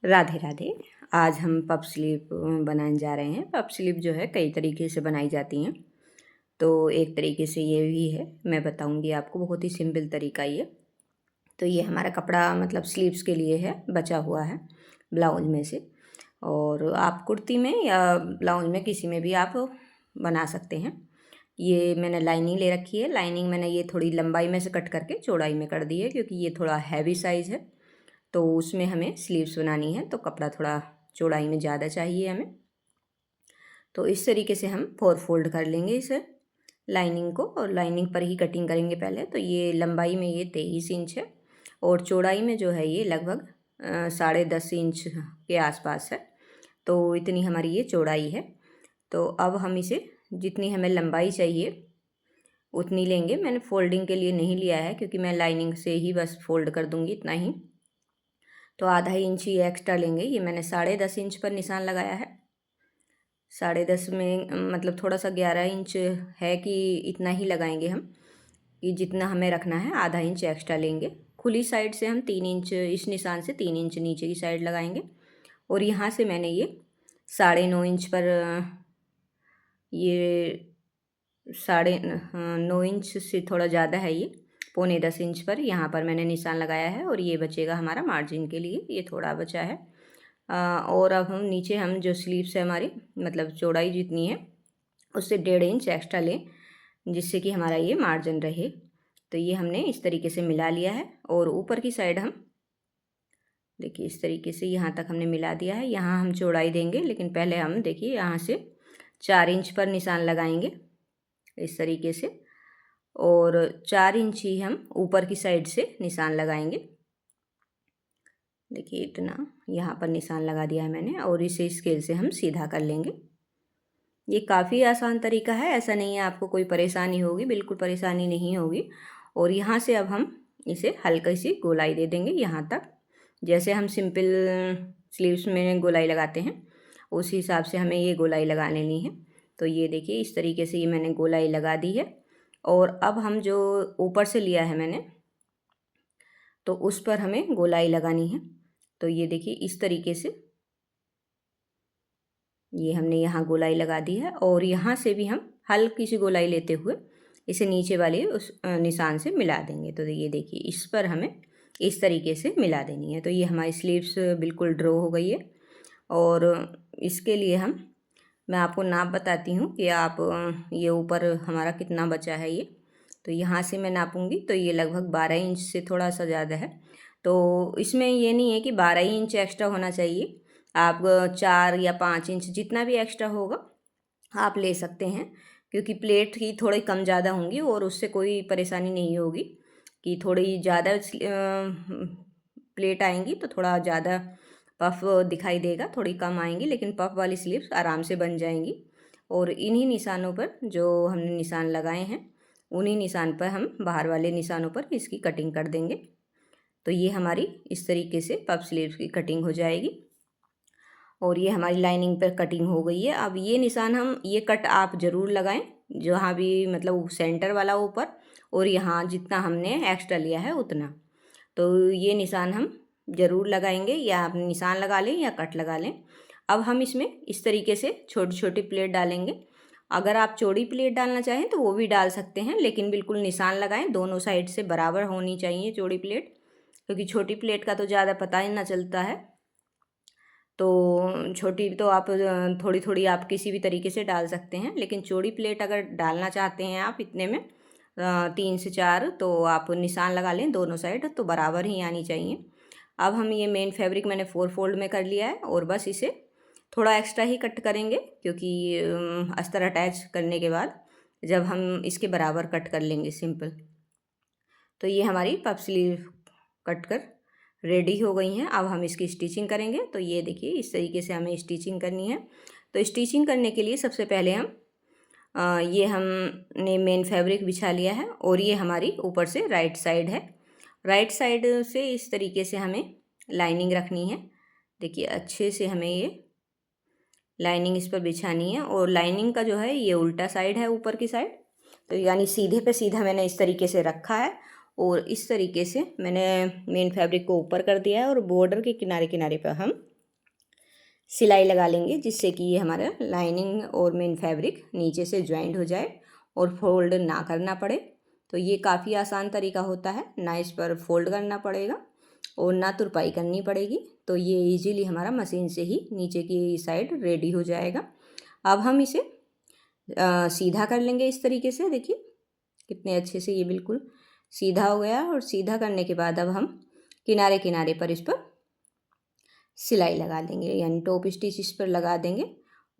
राधे राधे। आज हम puff sleeve बनाने जा रहे हैं। पफ स्लीव जो है कई तरीके से बनाई जाती हैं, तो एक तरीके से ये भी है, मैं बताऊंगी आपको, बहुत ही सिंपल तरीका ये। तो ये हमारा कपड़ा मतलब स्लीव्स के लिए है, बचा हुआ है ब्लाउज में से, और आप कुर्ती में या ब्लाउज में किसी में भी आप बना सकते हैं। ये मैंने लाइनिंग ले रखी है। लाइनिंग मैंने ये थोड़ी लंबाई में से कट करके चौड़ाई में कर दी है, क्योंकि ये थोड़ा हैवी साइज़ है, तो उसमें हमें स्लीव्स बनानी है, तो कपड़ा थोड़ा चौड़ाई में ज़्यादा चाहिए हमें। तो इस तरीके से हम 4 फोल्ड कर लेंगे इसे, लाइनिंग को, और लाइनिंग पर ही कटिंग करेंगे पहले। तो ये लंबाई में ये 23 इंच है, और चौड़ाई में जो है ये लगभग 10.5 इंच के आसपास है। तो इतनी हमारी ये चौड़ाई है। तो अब हम इसे जितनी हमें लंबाई चाहिए उतनी लेंगे। मैंने फोल्डिंग के लिए नहीं लिया है, क्योंकि मैं लाइनिंग से ही बस फोल्ड कर दूँगी, इतना ही। तो आधा इंच ही एक्स्ट्रा लेंगे। ये मैंने 10.5 इंच पर निशान लगाया है। 10.5 में मतलब थोड़ा सा 11 इंच है, कि इतना ही लगाएंगे हम, कि जितना हमें रखना है आधा इंच एक्स्ट्रा लेंगे। खुली साइड से हम 3 इंच, इस निशान से 3 इंच नीचे की साइड लगाएंगे, और यहाँ से मैंने ये 9.5 इंच पर, ये 9.5 इंच से थोड़ा ज़्यादा है, ये 9.25 इंच पर यहाँ पर मैंने निशान लगाया है, और ये बचेगा हमारा मार्जिन के लिए, ये थोड़ा बचा है। और अब हम नीचे, हम जो स्लीव्स है हमारी, मतलब चौड़ाई जितनी है उससे 1.5 इंच एक्स्ट्रा लें, जिससे कि हमारा ये मार्जिन रहे। तो ये हमने इस तरीके से मिला लिया है, और ऊपर की साइड हम देखिए इस तरीके से यहाँ तक हमने मिला दिया है। यहाँ हम चौड़ाई देंगे, लेकिन पहले हम देखिए यहाँ से 4 इंच पर निशान लगाएंगे इस तरीके से, और 4 इंच ही हम ऊपर की साइड से निशान लगाएंगे। देखिए इतना यहाँ पर निशान लगा दिया है मैंने, और इसे स्केल से हम सीधा कर लेंगे। ये काफ़ी आसान तरीका है, ऐसा नहीं है आपको कोई परेशानी होगी, बिल्कुल परेशानी नहीं होगी। और यहाँ से अब हम इसे हल्की सी गोलाई दे देंगे यहाँ तक, जैसे हम सिंपल स्लीव्स में गोलाई लगाते हैं उस हिसाब से हमें ये गोलाई लगा लेनी है। तो ये देखिए इस तरीके से ये मैंने गोलाई लगा दी है। और अब हम जो ऊपर से लिया है मैंने, तो उस पर हमें गोलाई लगानी है। तो ये देखिए इस तरीके से ये हमने यहाँ गोलाई लगा दी है, और यहाँ से भी हम हल्की सी गोलाई लेते हुए इसे नीचे वाले उस निशान से मिला देंगे। तो ये देखिए इस पर हमें इस तरीके से मिला देनी है। तो ये हमारी स्लीव्स बिल्कुल ड्रॉ हो गई है। और इसके लिए मैं आपको नाप बताती हूँ कि आप ये ऊपर हमारा कितना बचा है ये। तो यहाँ से मैं नापूंगी, तो ये लगभग 12 इंच से थोड़ा सा ज़्यादा है। तो इसमें ये नहीं है कि 12 ही इंच एक्स्ट्रा होना चाहिए, आप 4 या 5 इंच जितना भी एक्स्ट्रा होगा आप ले सकते हैं, क्योंकि प्लेट की थोड़ी कम ज़्यादा होंगी, और उससे कोई परेशानी नहीं होगी कि थोड़ी ज़्यादा प्लेट आएंगी तो थोड़ा ज़्यादा पफ दिखाई देगा, थोड़ी कम आएंगी, लेकिन पफ वाली स्लीव्स आराम से बन जाएंगी। और इन्हीं निशानों पर जो हमने निशान लगाए हैं, उन्हीं निशान पर हम बाहर वाले निशानों पर इसकी कटिंग कर देंगे। तो ये हमारी इस तरीके से पफ स्लीव्स की कटिंग हो जाएगी। और ये हमारी लाइनिंग पर कटिंग हो गई है। अब ये निशान हम, ये कट आप ज़रूर लगाएं, जहाँ भी मतलब सेंटर वाला ऊपर, और यहाँ जितना हमने एक्स्ट्रा लिया है उतना। तो ये निशान हम ज़रूर लगाएंगे, या आप निशान लगा लें या कट लगा लें। अब हम इसमें इस तरीके से छोटी छोटी प्लेट डालेंगे। अगर आप चौड़ी प्लेट डालना चाहें तो वो भी डाल सकते हैं, लेकिन बिल्कुल निशान लगाएं, दोनों साइड से बराबर होनी चाहिए चौड़ी प्लेट, क्योंकि छोटी प्लेट का तो ज़्यादा पता ही ना चलता है। तो छोटी तो आप थोड़ी थोड़ी आप किसी भी तरीके से डाल सकते हैं, लेकिन चौड़ी प्लेट अगर डालना चाहते हैं आप इतने में 3 से 4, तो आप निशान लगा लें दोनों साइड, तो बराबर ही आनी चाहिए। अब हम ये मेन फैब्रिक मैंने 4 फोल्ड में कर लिया है, और बस इसे थोड़ा एक्स्ट्रा ही कट करेंगे, क्योंकि अस्तर अटैच करने के बाद जब हम इसके बराबर कट कर लेंगे सिंपल। तो ये हमारी पफ स्लीव कट कर रेडी हो गई हैं। अब हम इसकी स्टिचिंग करेंगे। तो ये देखिए इस तरीके से हमें स्टिचिंग करनी है। तो स्टिचिंग करने के लिए सबसे पहले हम ये हमने मेन फैब्रिक बिछा लिया है, और ये हमारी ऊपर से राइट साइड है। राइट साइड से इस तरीके से हमें लाइनिंग रखनी है। देखिए अच्छे से हमें ये लाइनिंग इस पर बिछानी है, और लाइनिंग का जो है ये उल्टा साइड है ऊपर की साइड, तो यानी सीधे पे सीधा मैंने इस तरीके से रखा है, और इस तरीके से मैंने मेन फैब्रिक को ऊपर कर दिया है, और बॉर्डर के किनारे किनारे पर हम सिलाई लगा लेंगे, जिससे कि ये हमारा लाइनिंग और मेन फैब्रिक नीचे से ज्वाइंट हो जाए और फोल्ड ना करना पड़े। तो ये काफ़ी आसान तरीका होता है, ना इस पर फोल्ड करना पड़ेगा और ना तुरपाई करनी पड़ेगी। तो ये इजीली हमारा मशीन से ही नीचे की साइड रेडी हो जाएगा। अब हम इसे सीधा कर लेंगे इस तरीके से। देखिए कितने अच्छे से ये बिल्कुल सीधा हो गया। और सीधा करने के बाद अब हम किनारे किनारे पर इस पर सिलाई लगा देंगे, यानी टॉप स्टिच इस पर लगा देंगे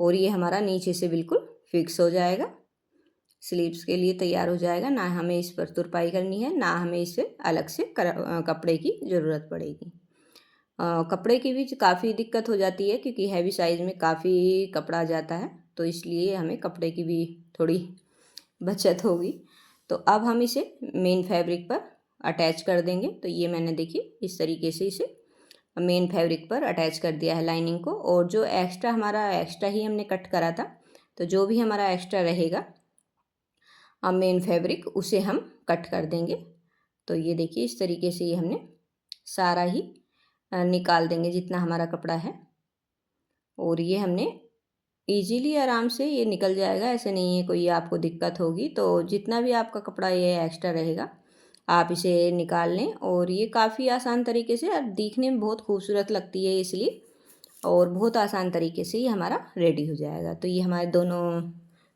और ये हमारा नीचे से बिल्कुल फिक्स हो जाएगा, स्लीव्स के लिए तैयार हो जाएगा। ना हमें इस पर तुरपाई करनी है, ना हमें इसे अलग से कपड़े की ज़रूरत पड़ेगी। कपड़े की भी काफ़ी दिक्कत हो जाती है, क्योंकि हैवी साइज़ में काफ़ी कपड़ा आ जाता है, तो इसलिए हमें कपड़े की भी थोड़ी बचत होगी। तो अब हम इसे मेन फैब्रिक पर अटैच कर देंगे। तो ये मैंने देखिए इस तरीके से इसे मेन फैब्रिक पर अटैच कर दिया है लाइनिंग को। और जो एक्स्ट्रा ही हमने कट करा था, तो जो भी हमारा एक्स्ट्रा रहेगा अब मेन फैब्रिक उसे हम कट कर देंगे। तो ये देखिए इस तरीके से ये हमने सारा ही निकाल देंगे जितना हमारा कपड़ा है। और ये हमने इजीली आराम से ये निकल जाएगा, ऐसे नहीं है कोई आपको दिक्कत होगी। तो जितना भी आपका कपड़ा ये एक्स्ट्रा रहेगा आप इसे निकाल लें। और ये काफ़ी आसान तरीके से और दिखने में बहुत खूबसूरत लगती है इसलिए, और बहुत आसान तरीके से ये हमारा रेडी हो जाएगा। तो ये हमारे दोनों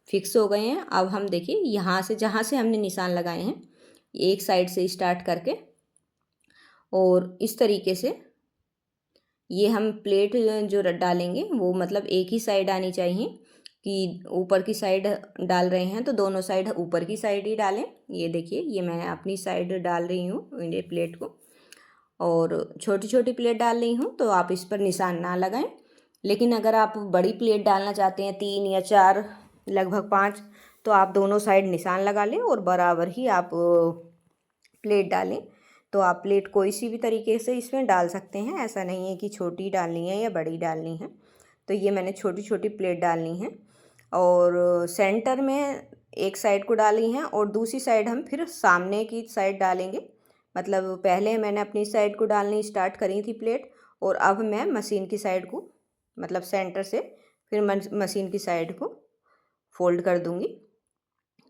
फिक्स हो गए हैं। अब हम देखिए यहाँ से जहाँ से हमने निशान लगाए हैं एक साइड से स्टार्ट करके, और इस तरीके से ये हम प्लेट जो डालेंगे वो मतलब एक ही साइड आनी चाहिए, कि ऊपर की साइड डाल रहे हैं तो दोनों साइड ऊपर की साइड ही डालें। ये देखिए ये मैं अपनी साइड डाल रही हूँ ये प्लेट को, और छोटी छोटी प्लेट डाल रही हूँ, तो आप इस पर निशान ना लगाएं। लेकिन अगर आप बड़ी प्लेट डालना चाहते हैं 3 या 4 लगभग 5, तो आप दोनों साइड निशान लगा लें और बराबर ही आप प्लेट डालें। तो आप प्लेट कोई सी भी तरीके से इसमें डाल सकते हैं, ऐसा नहीं है कि छोटी डालनी है या बड़ी डालनी है। तो ये मैंने छोटी छोटी प्लेट डालनी है और सेंटर में एक साइड को डाली हैं और दूसरी साइड हम फिर सामने की साइड डालेंगे। मतलब पहले मैंने अपनी साइड को डालनी स्टार्ट करी थी प्लेट, और अब मैं मशीन की साइड को मतलब सेंटर से फिर मशीन की साइड को फोल्ड कर दूंगी।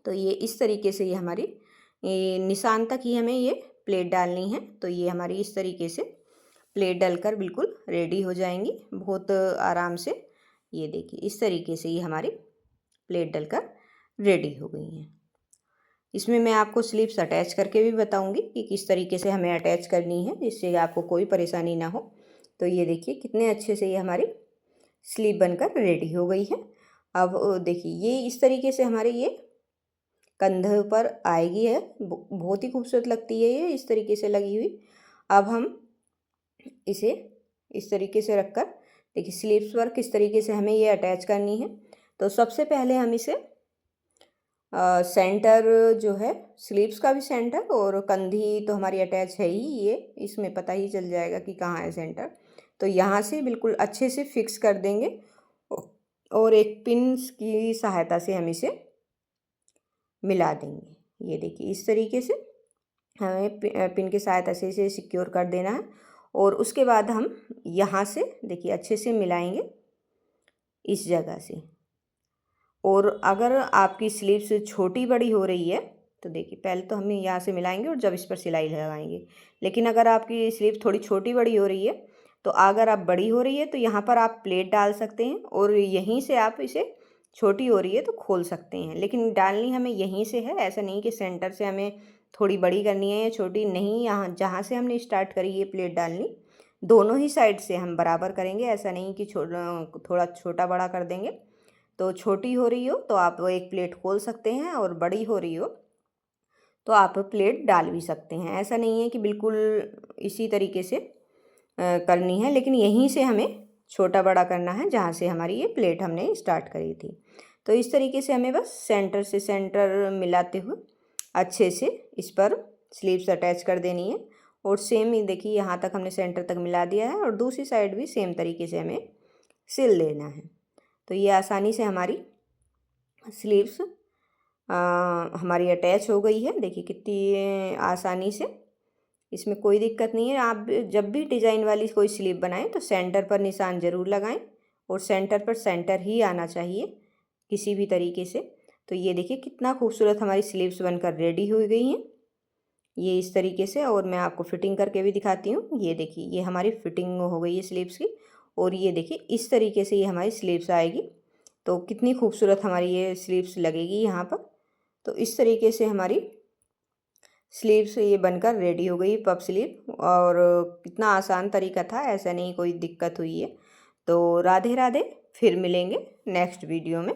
तो ये इस तरीके से ये हमारी ये निशान तक ही हमें ये प्लेट डालनी है। तो ये हमारी इस तरीके से प्लेट डलकर बिल्कुल रेडी हो जाएंगी बहुत आराम से। ये देखिए इस तरीके से ये हमारी प्लेट डलकर रेडी हो गई हैं। इसमें मैं आपको स्लीव्स अटैच करके भी बताऊंगी कि किस तरीके से हमें अटैच करनी है, जिससे आपको कोई परेशानी ना हो। तो ये देखिए कितने अच्छे से ये हमारी स्लीव बनकर रेडी हो गई है। अब देखिए ये इस तरीके से हमारे ये कंधे पर आएगी है, बहुत ही खूबसूरत लगती है ये इस तरीके से लगी हुई। अब हम इसे इस तरीके से रखकर देखिए स्लीव्स पर किस तरीके से हमें ये अटैच करनी है। तो सबसे पहले हम इसे सेंटर जो है स्लीव्स का भी सेंटर और कंधी तो हमारी अटैच है ही, ये इसमें पता ही चल जाएगा कि कहाँ है सेंटर। तो यहाँ से बिल्कुल अच्छे से फिक्स कर देंगे और एक पिन की सहायता से हम इसे मिला देंगे। ये देखिए इस तरीके से हमें पिन की सहायता से इसे सिक्योर कर देना है। और उसके बाद हम यहाँ से देखिए अच्छे से मिलाएंगे इस जगह से। और अगर आपकी स्लीव्स छोटी बड़ी हो रही है तो देखिए पहले तो हम यहाँ से मिलाएंगे और जब इस पर सिलाई लगाएंगे। लेकिन अगर आपकी स्लीव थोड़ी छोटी बड़ी हो रही है तो अगर आप बड़ी हो रही है तो यहाँ पर आप प्लेट डाल सकते हैं और यहीं से आप इसे छोटी हो रही है तो खोल सकते हैं। लेकिन डालनी हमें यहीं से है, ऐसा नहीं कि सेंटर से हमें थोड़ी बड़ी करनी है या छोटी, नहीं, यहाँ जहाँ से हमने स्टार्ट करी ये प्लेट डालनी दोनों ही साइड से हम बराबर करेंगे। ऐसा नहीं कि थोड़ा छोटा बड़ा कर देंगे। तो छोटी हो रही हो तो आप एक प्लेट खोल सकते हैं और बड़ी हो रही हो तो आप प्लेट डाल भी सकते हैं। ऐसा नहीं है कि बिल्कुल इसी तरीके से करनी है, लेकिन यहीं से हमें छोटा बड़ा करना है जहाँ से हमारी ये प्लेट हमने स्टार्ट करी थी। तो इस तरीके से हमें बस सेंटर से सेंटर मिलाते हुए अच्छे से इस पर स्लीव्स अटैच कर देनी है। और सेम ही देखिए यहाँ तक हमने सेंटर तक मिला दिया है और दूसरी साइड भी सेम तरीके से हमें सिल लेना है। तो ये आसानी से हमारी स्लीव्स हमारी अटैच हो गई है। देखिए कितनी आसानी से, इसमें कोई दिक्कत नहीं है। आप जब भी डिज़ाइन वाली कोई स्लीव बनाएं तो सेंटर पर निशान ज़रूर लगाएं और सेंटर पर सेंटर ही आना चाहिए किसी भी तरीके से। तो ये देखिए कितना खूबसूरत हमारी स्लीव्स बनकर रेडी हो गई हैं ये इस तरीके से। और मैं आपको फिटिंग करके भी दिखाती हूँ। ये देखिए ये हमारी फिटिंग हो गई है स्लीव्स की। और ये देखिए इस तरीके से ये हमारी स्लीव्स आएगी। तो कितनी खूबसूरत हमारी ये स्लीव्स लगेगी यहाँ पर। तो इस तरीके से हमारी स्लीव्स ये बनकर रेडी हो गई पफ स्लीव। और कितना आसान तरीका था, ऐसा नहीं कोई दिक्कत हुई है। तो राधे राधे, फिर मिलेंगे नेक्स्ट वीडियो में।